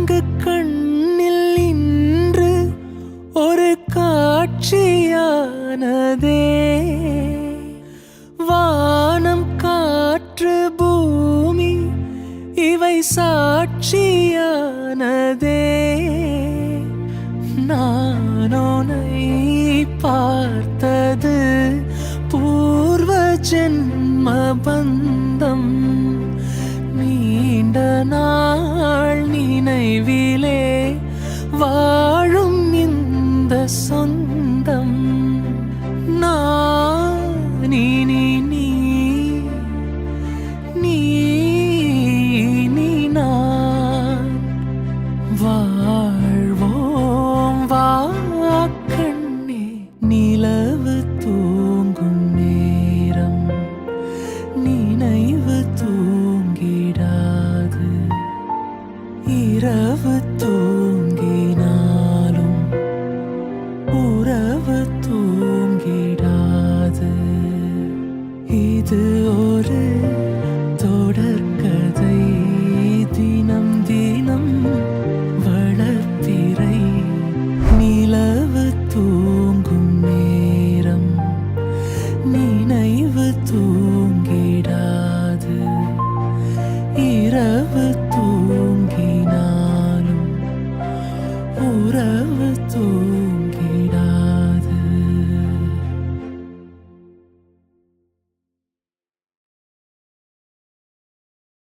4 கண்ணில் இன்று ஒரு காட்சியானதே. வானம் காற்று பூமி இவை சாட்சியானதே. நானோனை பார்த்தது பூர்வ ஜென்ம பந்தம். நீண்ட நாள் நினைவிலே வாழும் இந்த சொந்தம். நீ நீ நீ நீ நீ நான் வாழ்வோம் வா கண்ணே. நிலவு தூங்கும் நேரம் நினைவு தூங்கிடாது. இரவு